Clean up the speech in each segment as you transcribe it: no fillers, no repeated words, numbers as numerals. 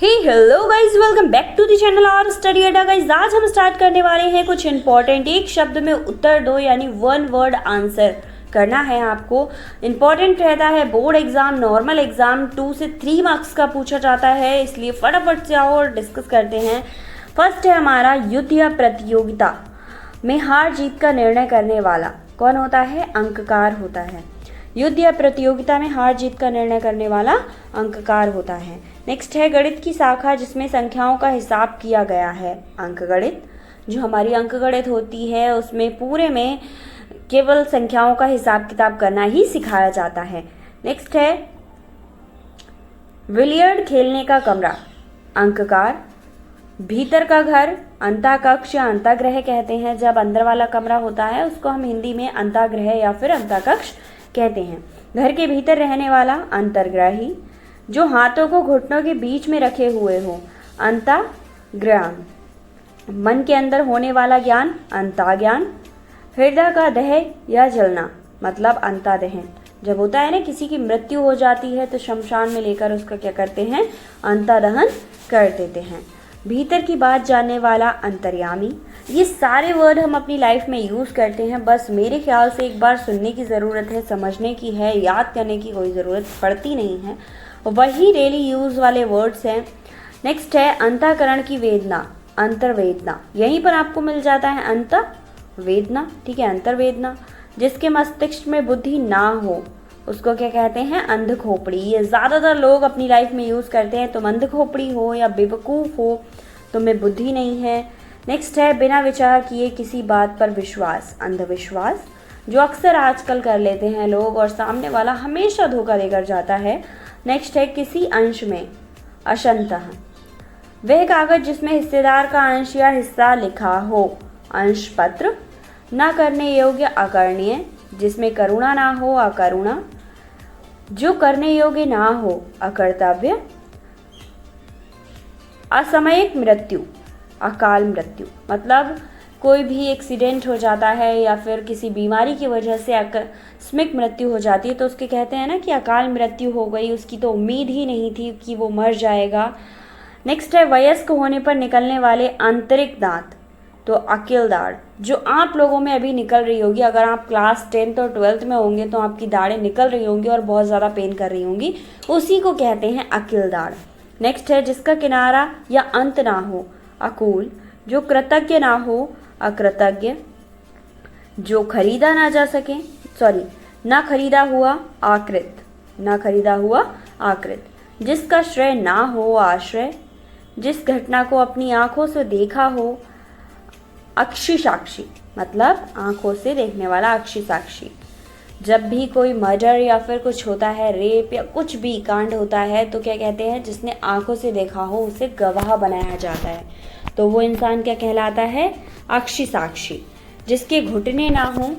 Hello guys, welcome back to the channel और Study Adda. Guys आज हम स्टार्ट करने वाले हैं कुछ इंपॉर्टेंट एक शब्द में उत्तर दो यानी वन वर्ड आंसर करना है आपको। इंपॉर्टेंट रहता है बोर्ड एग्जाम, नॉर्मल एग्जाम 2 से 3 मार्क्स का पूछा जाता है, इसलिए फटाफट से आओ और डिस्कस करते हैं। फर्स्ट है हमारा युद्ध या प्रतियोगिता में हार जीत का निर्णय करने वाला कौन होता है? अंककार होता है। युद्ध या प्रतियोगिता में हार जीत का निर्णय करने वाला अंककार होता है। नेक्स्ट है गणित की शाखा जिसमें संख्याओं का हिसाब किया गया है। अंकगणित, जो हमारी अंकगणित होती है उसमें पूरे में केवल संख्याओं का हिसाब किताब करना ही सिखाया जाता है। नेक्स्ट है बिलियर्ड खेलने का कमरा। अंककार, भीतर का घर, अंतःकक्ष या अंतःगृह कहते हैं। जब अंदर वाला कमरा होता है उसको हम हिंदी में अंतःगृह या फिर अंतःकक्ष कहते हैं। घर के भीतर रहने वाला अंतर्ग्राही, जो हाथों को घुटनों के बीच में रखे हुए हो अंतःज्ञान। मन के अंदर होने वाला ज्ञान अंतःज्ञान। हृदय का दह या जलना मतलब अंतःदहन। जब होता है ना किसी की मृत्यु हो जाती है तो शमशान में लेकर उसका क्या करते हैं? अंतःदहन कर देते हैं। भीतर की बात जानने वाला अंतर्यामी। ये सारे वर्ड हम अपनी लाइफ में यूज़ करते हैं, बस मेरे ख्याल से एक बार सुनने की ज़रूरत है, समझने की है, याद करने की कोई ज़रूरत पड़ती नहीं है। वही डेली यूज़ वाले वर्ड्स हैं। नेक्स्ट है अंतःकरण की वेदना, अंतर्वेदना। यहीं पर आपको मिल जाता है अंतर्वेदना, ठीक है, अंतर्वेदना। जिसके मस्तिष्क में बुद्धि ना हो उसको क्या कहते हैं? अंध खोपड़ी। ये ज़्यादातर लोग अपनी लाइफ में यूज़ करते हैं। तुम अंध खोपड़ी हो या बेवकूफ़ हो, तुम्हें बुद्धि नहीं है। नेक्स्ट है बिना विचार किए किसी बात पर विश्वास, अंधविश्वास, जो अक्सर आजकल कर लेते हैं लोग और सामने वाला हमेशा धोखा देकर जाता है। नेक्स्ट है किसी अंश में, अंशतः, वह कागज जिसमें हिस्सेदार का अंश या हिस्सा लिखा हो। अंश पत्र। न करने योग्य, अकरणीय, जिसमें करुणा ना हो, अकरुणा, जो करने योग्य ना हो, अकर्तव्य। असामयिक मृत्यु, अकाल मृत्यु, मतलब कोई भी एक्सीडेंट हो जाता है या फिर किसी बीमारी की वजह से आकस्मिक मृत्यु हो जाती है तो उसके कहते हैं ना कि अकाल मृत्यु हो गई, उसकी तो उम्मीद ही नहीं थी कि वो मर जाएगा। नेक्स्ट है वयस्क होने पर निकलने वाले आंतरिक दांत, तो अकील दाढ़, जो आप लोगों में अभी निकल रही होगी। अगर आप क्लास 10th और 12th में होंगे तो आपकी दाढ़ें निकल रही होंगी और बहुत ज़्यादा पेन कर रही होंगी, उसी को कहते हैं अकील दाढ़। नेक्स्ट है जिसका किनारा या अंत ना हो, अकूल, जो कृतज्ञ ना हो, अकृतज्ञ, जो खरीदा ना जा सके, ना खरीदा हुआ, आकृत, ना खरीदा हुआ, आकृत, जिसका श्रेय ना हो, आश्रय, जिस घटना को अपनी आंखों से देखा हो, अक्षि साक्षी, मतलब आंखों से देखने वाला अक्षि साक्षी। जब भी कोई मर्डर या फिर कुछ होता है, रेप या कुछ भी कांड होता है तो क्या कहते हैं? जिसने आंखों से देखा हो उसे गवाह बनाया जाता है, तो वो इंसान क्या कहलाता है? अक्षि साक्षी। जिसके घुटने ना हो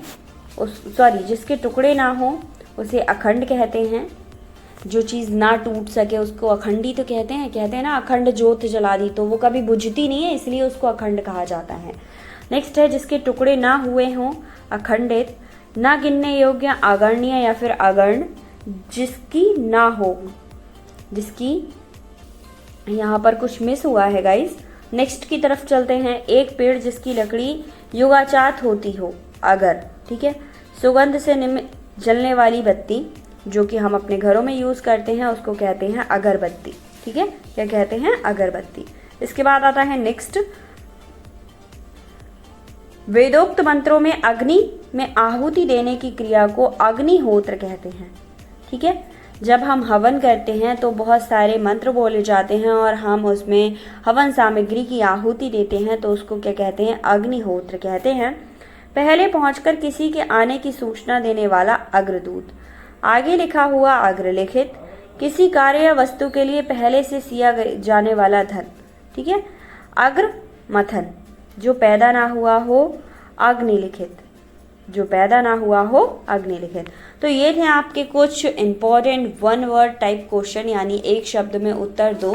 जिसके टुकड़े ना हो उसे अखंड कहते हैं। जो चीज़ ना टूट सके उसको अखंडी तो कहते हैं ना, अखंड ज्योत जला दी तो वो कभी बुझती नहीं है, इसलिए उसको अखंड कहा जाता है। नेक्स्ट है जिसके टुकड़े ना हुए हों, अखंडित, ना गिनने योग्य, अगण्य या फिर अगर्ण, जिसकी ना हो, जिसकी यहाँ पर कुछ मिस हुआ है गाइस। नेक्स्ट की तरफ चलते हैं। एक पेड़ जिसकी लकड़ी युगाचात होती हो, अगर, ठीक है। सुगंध से जलने वाली बत्ती, जो कि हम अपने घरों में यूज़ करते हैं, उसको कहते हैं अगरबत्ती, ठीक है, क्या कहते हैं? अगरबत्ती। इसके बाद आता है नेक्स्ट, वेदोक्त मंत्रों में अग्नि में आहुति देने की क्रिया को अग्निहोत्र कहते हैं, ठीक है। जब हम हवन करते हैं तो बहुत सारे मंत्र बोले जाते हैं और हम उसमें हवन सामग्री की आहुति देते हैं तो उसको क्या कहते हैं? अग्निहोत्र कहते हैं। पहले पहुंचकर किसी के आने की सूचना देने वाला अग्रदूत। आगे लिखा हुआ अग्रलिखित, किसी कार्य या वस्तु के लिए पहले से सिया जाने वाला धन, ठीक है। अग्र मथन, जो पैदा ना हुआ हो, अग्निलिखित, जो पैदा ना हुआ हो, अग्निलिखित। तो ये थे आपके कुछ important one word type question, यानी एक शब्द में उत्तर दो।